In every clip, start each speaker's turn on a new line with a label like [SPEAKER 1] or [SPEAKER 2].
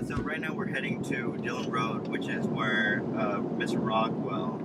[SPEAKER 1] So right now we're heading to Dillon Road, which is where Mr. Rockwell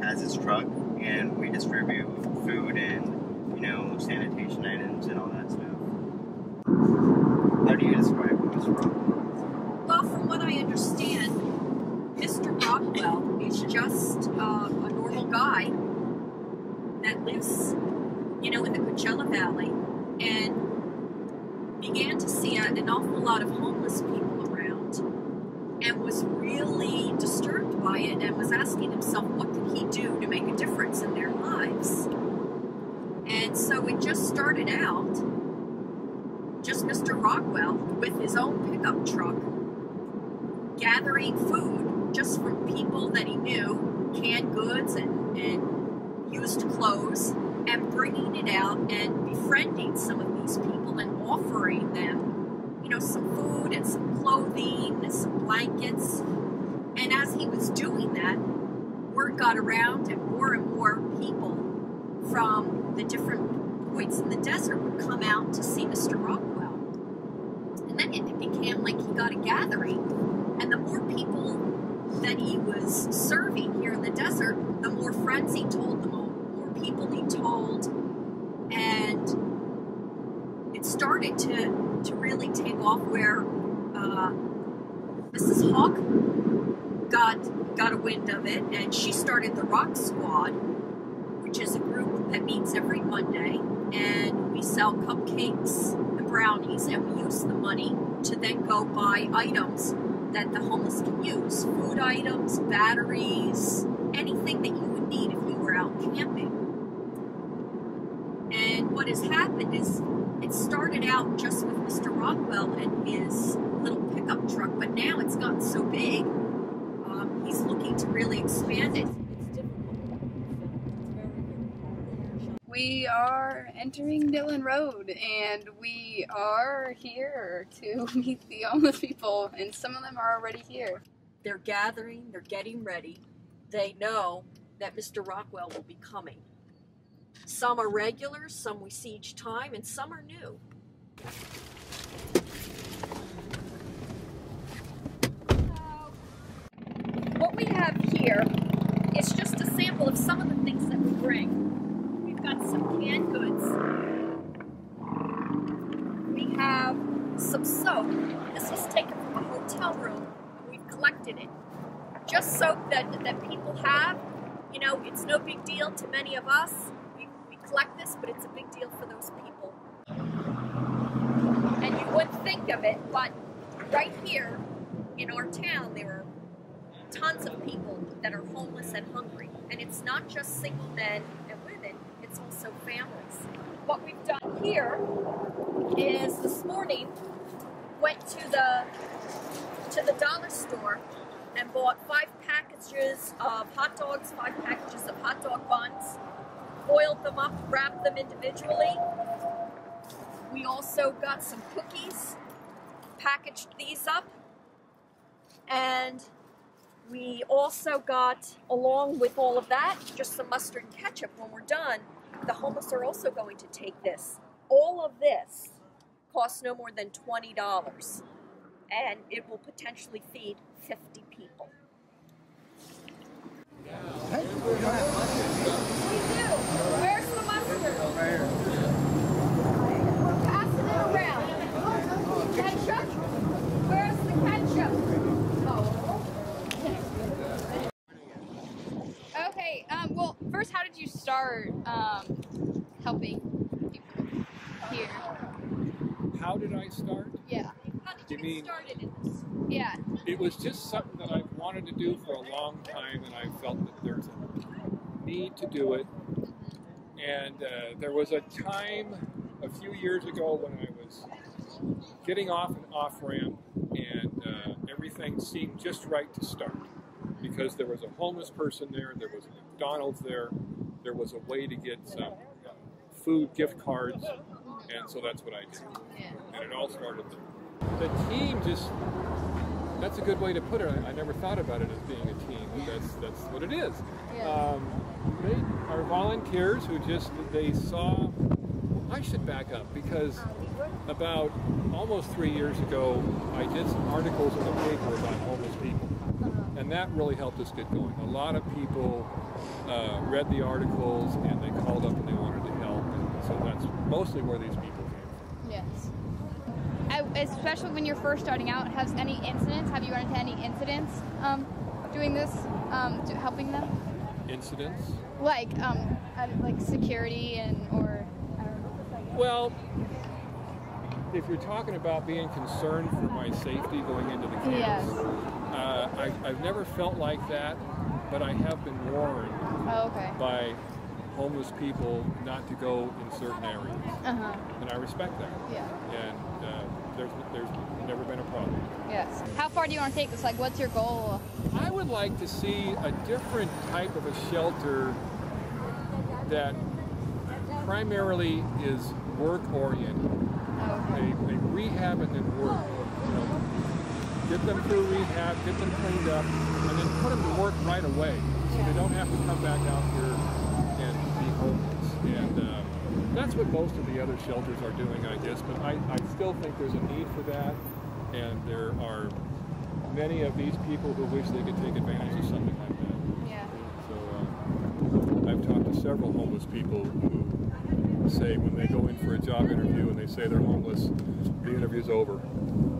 [SPEAKER 1] has his truck, and we distribute food and, you know, sanitation items and all that stuff. How do you describe Mr. Rockwell?
[SPEAKER 2] Well, from what I understand, Mr. Rockwell is just a normal guy that lives, you know, in the Coachella Valley, and began to see an awful lot of homeless people around, and was really disturbed by it, and was asking himself, what could he do to make a difference in their lives? And so it just started out, just Mr. Rockwell with his own pickup truck, gathering food just from people that he knew, canned goods and used clothes, and bringing it out and befriending some of these people and offering them, you know, some food and some clothing and some blankets. And as he was doing that, word got around, and more people from the different points in the desert would come out to see Mr. Rockwell. And then it became like he got a gathering, and the more people that he was serving here in the desert, the more friends he told, the more people he told, and it started to really take off, where Mrs. Hawk got a wind of it, and she started the Rock Squad, which is a group that meets every Monday, and we sell cupcakes and brownies, and we use the money to then go buy items that the homeless can use. Food items, batteries, anything that you would need if you were out camping. And what has happened is, it started out just with Mr. Rockwell and his little pickup truck, but now it's gotten so big, he's looking to really expand it.
[SPEAKER 3] We are entering Dillon Road, and we are here to meet the homeless people, and some of them are already here.
[SPEAKER 2] They're gathering, they're getting ready. They know that Mr. Rockwell will be coming. Some are regulars, some we see each time, and some are new. What we have here is just a sample of some of the things that we bring. We've got some canned goods. We have some soap. This was taken from a hotel room. We've collected it. Just soap that people have. You know, it's no big deal to many of us. We collect this, but it's a big deal for those people. And you wouldn't think of it, but right here in our town, there are tons of people that are homeless and hungry. And it's not just single men and women, it's also families. What we've done here is, this morning, went to the dollar store and bought 5 packages of hot dogs, 5 packages of hot dog buns, boiled them up, wrapped them individually. We also got some cookies, packaged these up, and we also got, along with all of that, just some mustard and ketchup. When we're done, the homeless are also going to take this. All of this costs no more than $20, and it will potentially feed 50 people.
[SPEAKER 4] Hey, we do.
[SPEAKER 2] Where's the mustard?
[SPEAKER 4] Right here.
[SPEAKER 2] We're passing it around. Ketchup? Where's the ketchup? Oh.
[SPEAKER 3] Okay, well, first, how did you start helping people here?
[SPEAKER 5] How did I start?
[SPEAKER 3] Yeah.
[SPEAKER 2] How did you get started in this?
[SPEAKER 3] Yeah.
[SPEAKER 5] It was just something that I've wanted to do for a long time, and I felt that there's a need to do it. And there was a time a few years ago when I was getting off an off-ramp, and everything seemed just right to start, because there was a homeless person there, there was a McDonald's there, there was a way to get some food gift cards, and so that's what I did. And it all started there. The team just, that's a good way to put it. I never thought about it as being a team, but that's what it is.
[SPEAKER 3] Yeah.
[SPEAKER 5] They are volunteers who just, they saw, I should back up because about almost 3 years ago, I did some articles in the paper about homeless people. And that really helped us get going. A lot of people read the articles and they called up and they wanted to help. And so that's mostly where these people came from.
[SPEAKER 3] Yes. Especially when you're first starting out, have you run into any incidents doing this, helping them?
[SPEAKER 5] Incidents?
[SPEAKER 3] Like security or I don't know.
[SPEAKER 5] Well, if you're talking about being concerned for my safety going into the camps,
[SPEAKER 3] yes.
[SPEAKER 5] I've never felt like that, but I have been warned by homeless people not to go in certain areas, and I respect that.
[SPEAKER 3] Yeah.
[SPEAKER 5] And there's never been a problem.
[SPEAKER 3] Yes. How far do you want to take this? Like, what's your goal?
[SPEAKER 5] I would like to see a different type of a shelter that primarily is work-oriented. They rehab and then work. You know, get them through rehab, get them cleaned up, and then put them to work right away, so they don't have to come back out here and be homeless. And that's what most of the other shelters are doing, I guess. But I still think there's a need for that, and there are many of these people who wish they could take advantage of something like that.
[SPEAKER 3] Yeah.
[SPEAKER 5] So I've talked to several homeless people who say when they go in for a job interview and they say they're homeless, the interview's over.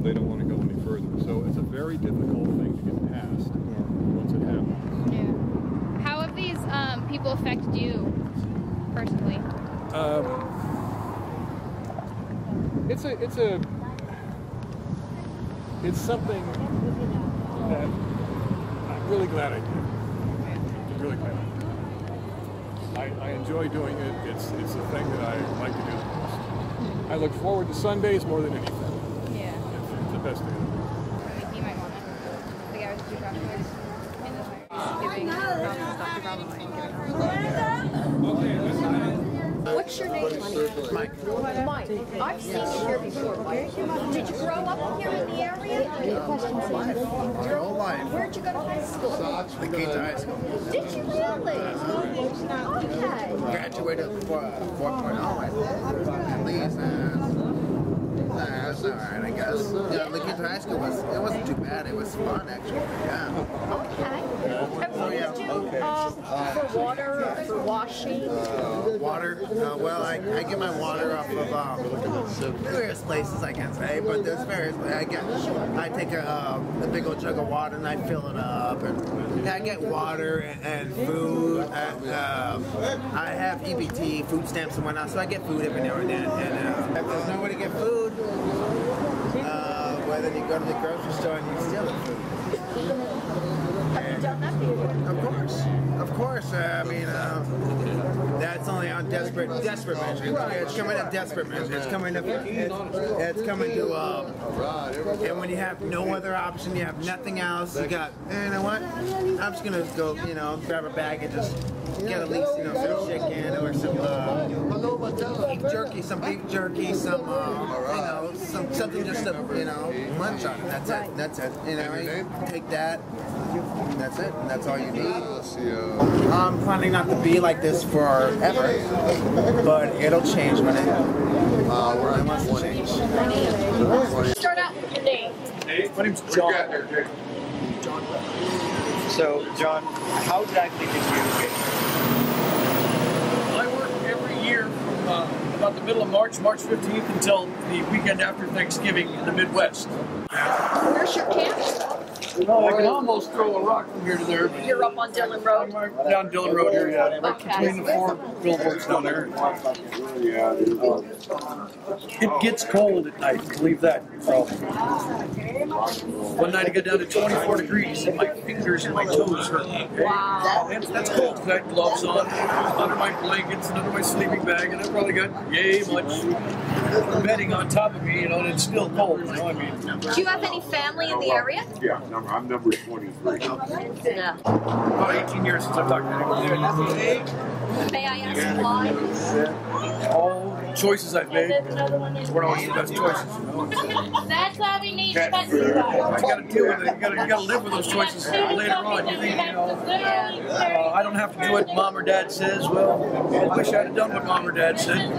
[SPEAKER 5] They don't want to go any further. So it's a very difficult thing to get past once it happens.
[SPEAKER 3] Yeah. How have these people affected you personally?
[SPEAKER 5] It's something that I'm really glad I did. I'm really glad I did. I enjoy doing it. It's the thing that I like to do the most. I look forward to Sundays more than anything.
[SPEAKER 3] Yeah.
[SPEAKER 5] It's the best thing.
[SPEAKER 3] You might want it. The guy with the two doctors in the giving Dr. Bravo and
[SPEAKER 4] What's your name, honey? Mike. Mike. I've seen you here before, Mike. Did you grow up here in the area?
[SPEAKER 6] My whole life.
[SPEAKER 4] Where'd you go to high school?
[SPEAKER 6] The Keita High School.
[SPEAKER 4] Did you really? Okay.
[SPEAKER 6] Graduated 4.0 at least. That's all right, I guess. Yeah, the Keita High School wasn't too bad. It was fun actually. Yeah.
[SPEAKER 4] Okay. And what do you do for water or for washing?
[SPEAKER 6] Water. Well, I get my water off of various places, I can't say, but there's various. I take a big old jug of water and I fill it up, and I get water and food. I have EBT, food stamps and whatnot, so I get food every now and then. And if there's nowhere to get food, well, then you go to the grocery store and you steal the food.
[SPEAKER 4] Have you done that before?
[SPEAKER 6] Of course. I mean, that's only on desperate measures. It's coming to desperate measures. It's coming to. And when you have no other option, you have nothing else. You got, you know what? I'm just gonna go, grab a bag and just get at least, some chicken or some beef jerky, something just to, munch on. That's it. You take that. That's it. And that's all you need. I'm planning not to be like this forever, but it'll change when it wants to change.
[SPEAKER 4] Start out with your name.
[SPEAKER 7] My name's John.
[SPEAKER 1] So, John, how did I think of you?
[SPEAKER 7] I work every year from about the middle of March 15th, until the weekend after Thanksgiving in the Midwest.
[SPEAKER 4] Where's your camp?
[SPEAKER 7] I can almost throw a rock from here to there.
[SPEAKER 4] You're up on Dillon Road?
[SPEAKER 7] Down Dillon Road here, yeah. Right
[SPEAKER 4] Okay.
[SPEAKER 7] between the four billboards down there. It gets cold at night, believe that. So, one night it got down to 24 degrees and my fingers and my toes hurt.
[SPEAKER 4] Wow.
[SPEAKER 7] That's cold because I had gloves on, under my blankets and under my sleeping bag, and I probably got much bedding on top of me, and it's still cold, I mean.
[SPEAKER 4] Do you have any family in the area?
[SPEAKER 8] Yeah, I'm number 23.
[SPEAKER 4] Yeah.
[SPEAKER 7] About 18 years since I've talked to anyone.
[SPEAKER 4] May I ask why?
[SPEAKER 7] All choices I've made, it's what I want the best choices.
[SPEAKER 4] That's why we need
[SPEAKER 7] You got to deal with it. You got to live with those choices later on. You think, I don't have to do what mom or dad says. Well, I wish I'd have done what mom or dad said.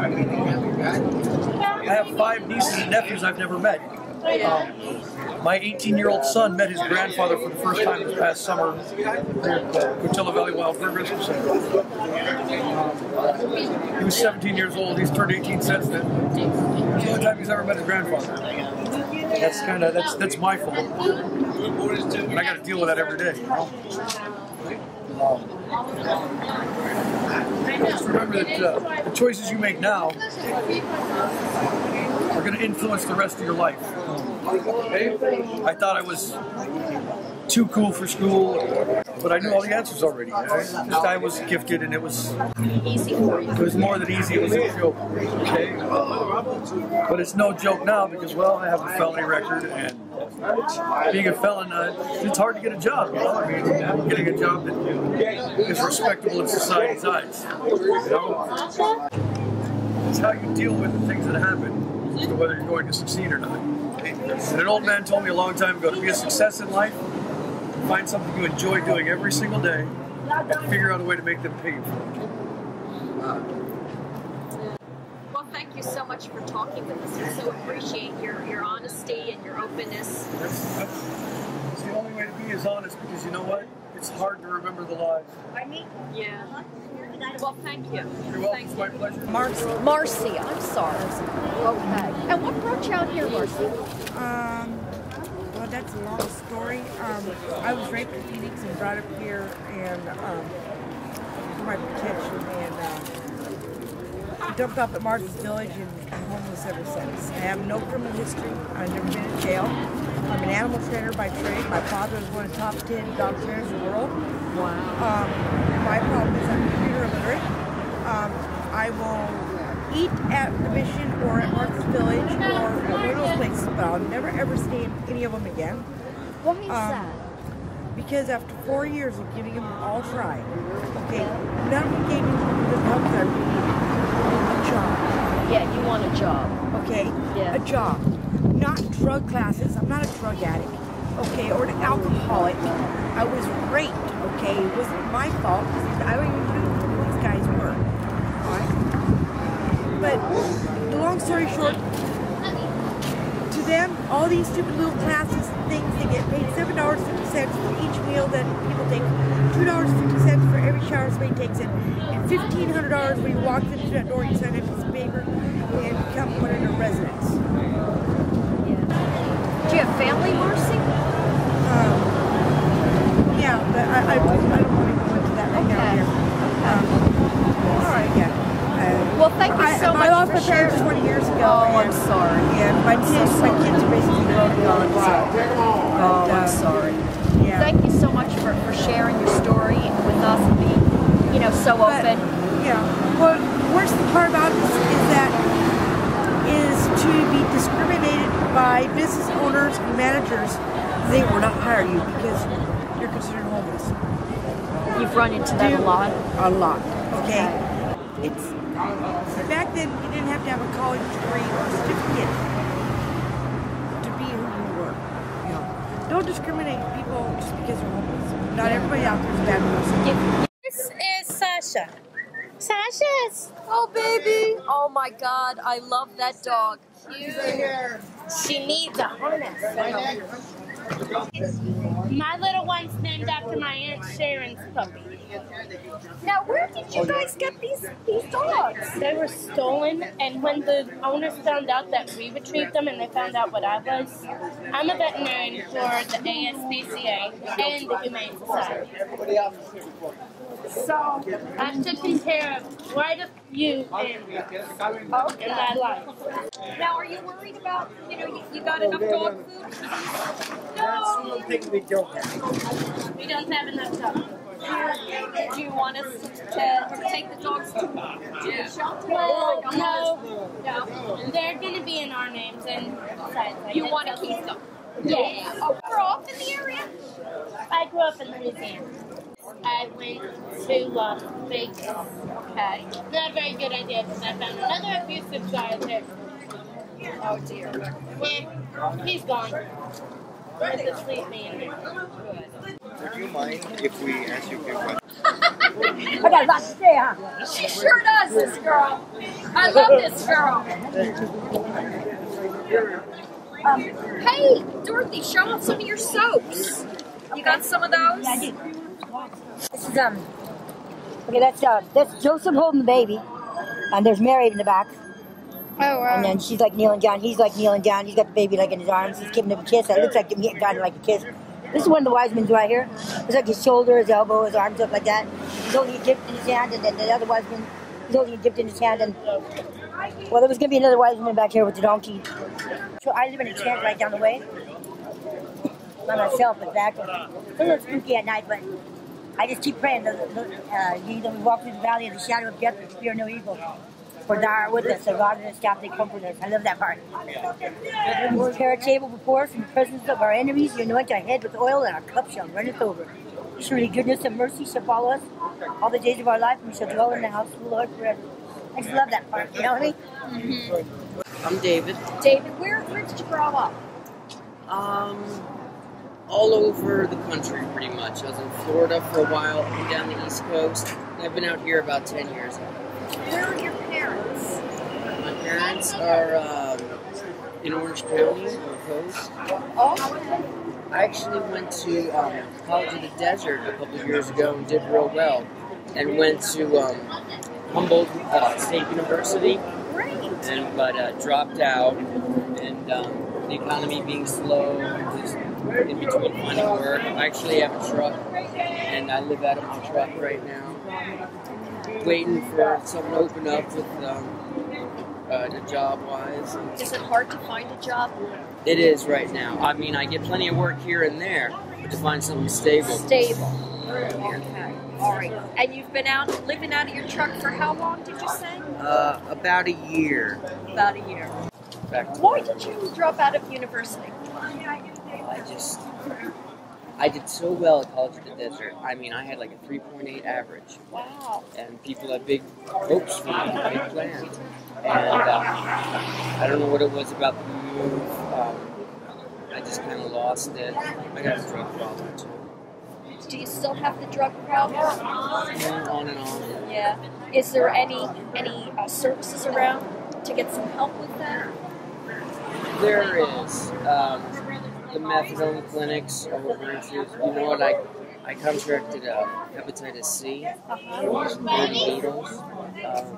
[SPEAKER 7] I have 5 nieces and nephews I've never met. My 18-year-old son met his grandfather for the first time this past summer at Coachella Valley Wild Bird Rescue Center. He was 17 years old. He's turned 18 since then. It's the only time he's ever met his grandfather. That's my fault. And I got to deal with that every day. Just remember that the choices you make now are going to influence the rest of your life. I thought I was too cool for school, but I knew all the answers already. I was gifted, and it was
[SPEAKER 4] Easy for you.
[SPEAKER 7] it was more than easy. It was a joke. Okay, but it's no joke now because, well, I have a felony record, and being a felon, it's hard to get a job. You know, I mean, getting a job that is respectable in society's eyes. You know, it's how you deal with the things that happen, as to whether you're going to succeed or not. And an old man told me a long time ago, to be a success in life, find something you enjoy doing every single day, and figure out a way to make them pay you for it.
[SPEAKER 4] Well, thank you so much for talking with us. We so appreciate your honesty and your openness.
[SPEAKER 7] That's the only way to be is honest, because you know what? It's hard to remember the lies.
[SPEAKER 4] Yeah. Well, thank you.
[SPEAKER 7] You're welcome. It's my pleasure.
[SPEAKER 4] Marcy, I'm sorry. Okay. And what brought you out here, Marcy?
[SPEAKER 9] Well, that's a long story. I was raped in Phoenix and brought up here and for my protection, and dumped off at Martha's Village and I'm homeless ever since. I have no criminal history. I've never been in jail. I'm an animal trainer by trade. My father was one of the top 10 dog trainers in the world.
[SPEAKER 4] Wow.
[SPEAKER 9] My problem is I'm computer illiterate. I will eat at the Mission or at Martha's Village or one of those places, but I'll never ever stay in any of them again.
[SPEAKER 4] Why is that?
[SPEAKER 9] Because after 4 years of giving them all try, okay, none of them gave me the help that I really needed. A job.
[SPEAKER 4] Yeah, you want a job.
[SPEAKER 9] Okay?
[SPEAKER 4] Yeah.
[SPEAKER 9] A job. Not drug classes. I'm not a drug addict. Okay? Or an alcoholic. I was raped. Okay? It wasn't my fault. I don't even know who these guys were. Alright? But the long story short, to them, all these stupid little classes and things, they get paid $7.50 for each meal that people take, $2.50 for every shower somebody takes in, and $1,500 when you walk into that door, you sign a piece of paper and become one of their residents.
[SPEAKER 4] Do you have family, Marcy?
[SPEAKER 9] Yeah, but I don't want to go into that right now here. All right, yeah.
[SPEAKER 4] Well, thank you so much
[SPEAKER 9] I lost
[SPEAKER 4] for
[SPEAKER 9] my parents
[SPEAKER 4] sharing.
[SPEAKER 9] 20 years ago.
[SPEAKER 4] Oh, I'm sorry.
[SPEAKER 9] Yeah, my kids are basically grown and gone.
[SPEAKER 4] Oh, I'm sorry.
[SPEAKER 9] Yeah.
[SPEAKER 4] Thank you so much for sharing your story with us and being, so open.
[SPEAKER 9] Yeah. Well, the worst part about this is to be discriminated by business owners and managers. They will not hire you because you're considered homeless.
[SPEAKER 4] You've run into that a lot?
[SPEAKER 9] A lot. Okay. It's back then you didn't have to have a college degree or a certificate to be who you were. You know. Don't discriminate people just because you're homeless. Not everybody out there is a bad person.
[SPEAKER 10] This is Sasha. Sasha's.
[SPEAKER 4] Oh, baby. Oh, my God. I love that dog.
[SPEAKER 10] She needs a harness. My little one's named after my Aunt Sharon's puppy.
[SPEAKER 4] Now, where did you guys get these dogs?
[SPEAKER 10] They were stolen, and when the owners found out that we retrieved them and they found out what I was, I'm a veterinarian for the ASPCA and the Humane Society. So I've taken care of quite a few animals in my life.
[SPEAKER 4] Now, are you worried about, you got enough dog food?
[SPEAKER 10] No, we don't have enough dogs.
[SPEAKER 4] Do you want us to take the dogs to the shelter?
[SPEAKER 10] Well, no. They're going to be in our names, and
[SPEAKER 4] you want to keep them?
[SPEAKER 10] Yeah.
[SPEAKER 4] Oh, grew up in the area?
[SPEAKER 10] I grew up in Louisiana. I went to Las Vegas.
[SPEAKER 4] Okay.
[SPEAKER 10] Not a very good idea because I found another abusive guy there.
[SPEAKER 4] Oh dear.
[SPEAKER 10] Yeah, he's gone. Let's just leave me in there.
[SPEAKER 1] Would you mind if we ask you a few questions?
[SPEAKER 9] I got a lot to say, huh?
[SPEAKER 2] She sure does, this girl. I love this girl. Hey, Dorothy, show off some of your soaps. You got some of those?
[SPEAKER 9] Yeah, I do. This is okay. That's Joseph holding the baby, and there's Mary in the back.
[SPEAKER 3] Oh, wow.
[SPEAKER 9] And then she's like kneeling down. He's like kneeling down. He's got the baby like in his arms. He's giving him a kiss. It looks like him getting kind of like a kiss. This is one of the wise men right here. It's like his shoulder, his elbow, his arms up like that. He's holding a gift in his hand, and then the other wise man, he's holding a gift in his hand. And well, there was going to be another wise man back here with the donkey. So I live in a tent right down the way by myself. It's actually a little spooky at night, but I just keep praying. We walk through the valley of the shadow of death and fear no evil. For thou art with us, the rod and the staff they comfort us. I love that part. You prepare a table before us in the presence of our enemies. You anoint our head with oil, and our cup shall runneth over. Surely goodness and mercy shall follow us all the days of our life, and we shall dwell in the house of the Lord forever. I just love that part. You know what I mean?
[SPEAKER 11] Mm-hmm. I'm David.
[SPEAKER 2] David, where did you grow up?
[SPEAKER 11] All over the country, pretty much. I was in Florida for a while, and down the East Coast. I've been out here about 10 years.
[SPEAKER 2] Where are your parents?
[SPEAKER 11] My parents are in Orange County, on the coast.
[SPEAKER 2] Oh.
[SPEAKER 11] I actually went to College of the Desert a couple of years ago and did real well. And went to Humboldt State University.
[SPEAKER 2] Great.
[SPEAKER 11] But dropped out. And the economy being slow, just in between finding work. I actually have a truck, and I live out of my truck right now. Waiting for something to open up with the job-wise.
[SPEAKER 2] Is it hard to find a job?
[SPEAKER 11] It is right now. I mean, I get plenty of work here and there, but to find something stable.
[SPEAKER 2] Stable. Okay. All right. And you've been out living out of your truck for how long, did you say?
[SPEAKER 11] About a year.
[SPEAKER 2] About a year. Why did you drop out of university?
[SPEAKER 11] I did so well at College of the Desert. I mean, I had like a 3.8 average.
[SPEAKER 2] Wow.
[SPEAKER 11] And people had big hopes for me, big plans. And I don't know what it was about the move. I just kind of lost it. I got a drug problem too.
[SPEAKER 2] Do you still have the drug problem?
[SPEAKER 11] On and on.
[SPEAKER 2] Yeah. Is there any services around to get some help with that?
[SPEAKER 11] There is. The methadone clinics are what we're interested. You know what? I contracted hepatitis C. Needles.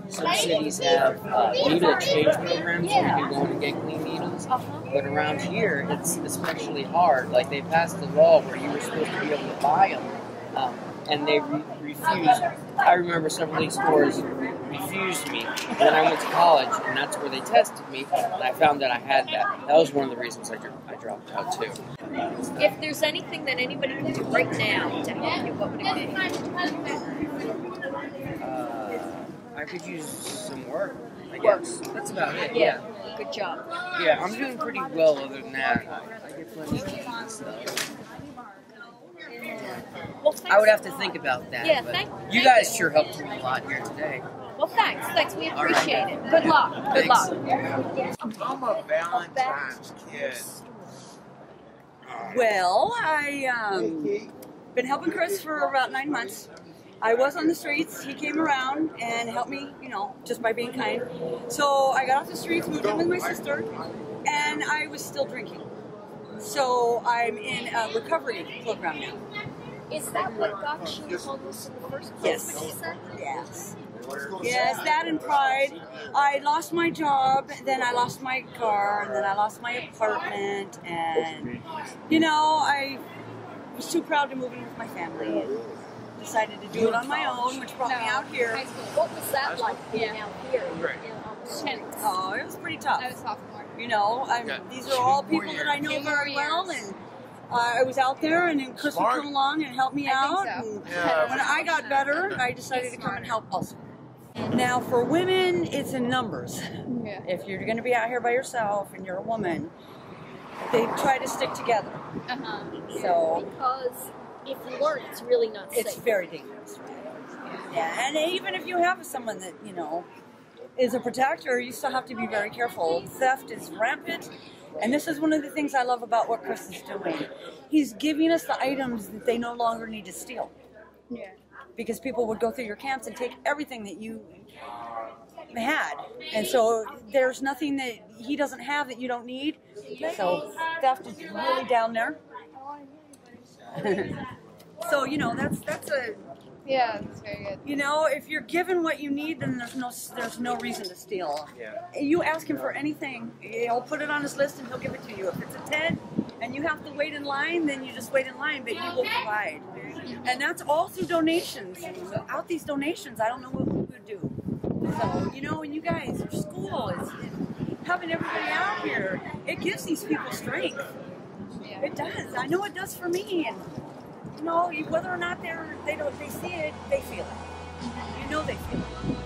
[SPEAKER 11] Some cities have needle exchange programs where you can go in and get clean needles. But around here, it's especially hard. Like, they passed a law where you were supposed to be able to buy them, and they refused. I remember some of these stores refused me. And then I went to college, and that's where they tested me, and I found that I had that. That was one of the reasons I dropped out, too.
[SPEAKER 2] If there's anything that anybody can do right now to help you, what would it be?
[SPEAKER 11] I could use some work, I guess. That's about it, yeah.
[SPEAKER 2] Good job.
[SPEAKER 11] Yeah, I'm doing pretty well other than that. I get plenty of leads and stuff.
[SPEAKER 2] Well,
[SPEAKER 11] I would have to think about that.
[SPEAKER 2] Yeah,
[SPEAKER 11] but you guys sure helped me a lot here today.
[SPEAKER 2] Well, thanks. We appreciate it. Good luck. Good luck.
[SPEAKER 6] I'm a Valentine's kid.
[SPEAKER 12] Well, I been helping Chris for about 9 months. I was on the streets. He came around and helped me, just by being kind. So I got off the streets, moved in with my sister, and I was still drinking. So I'm in a recovery program now.
[SPEAKER 2] Is that what got you homeless in the first place?
[SPEAKER 12] Yes. Yes, that and pride. I lost my job, then I lost my car, and then I lost my apartment, and I was too proud to move in with my family and decided to do it on my own, which brought me out here.
[SPEAKER 2] What was that like being out here?
[SPEAKER 12] Oh, it was pretty tough.
[SPEAKER 3] I was sophomore.
[SPEAKER 12] These are all people that I know very well, and I was out there, and then Chris would come along and help me out.
[SPEAKER 3] So.
[SPEAKER 12] And when I got better, I decided to come and help also. Now, for women, it's in numbers.
[SPEAKER 3] Yeah.
[SPEAKER 12] If you're going to be out here by yourself and you're a woman, they try to stick together. So
[SPEAKER 2] because if you learn, it's really not safe.
[SPEAKER 12] It's very dangerous. Yeah, and even if you have someone that is a protector, you still have to be very careful. Theft is rampant. And this is one of the things I love about what Chris is doing. He's giving us the items that they no longer need to steal.
[SPEAKER 3] Yeah.
[SPEAKER 12] because people would go through your camps and take everything that you had. And so there's nothing that he doesn't have that you don't need. So theft is really down there. So, you know, that's a...
[SPEAKER 3] Yeah, that's very good.
[SPEAKER 12] You know, if you're given what you need, then there's no reason to steal.
[SPEAKER 1] Yeah.
[SPEAKER 12] You ask him for anything, he'll put it on his list and he'll give it to you. If it's a tent and you have to wait in line, then you just wait in line, but he will provide. And that's all through donations. Without these donations, I don't know what we would do. So, you know, and you guys, your school is having everybody out here. It gives these people strength.
[SPEAKER 3] Yeah.
[SPEAKER 12] It does. I know it does for me. And you know, whether or not they see it, they feel it. You know they feel it.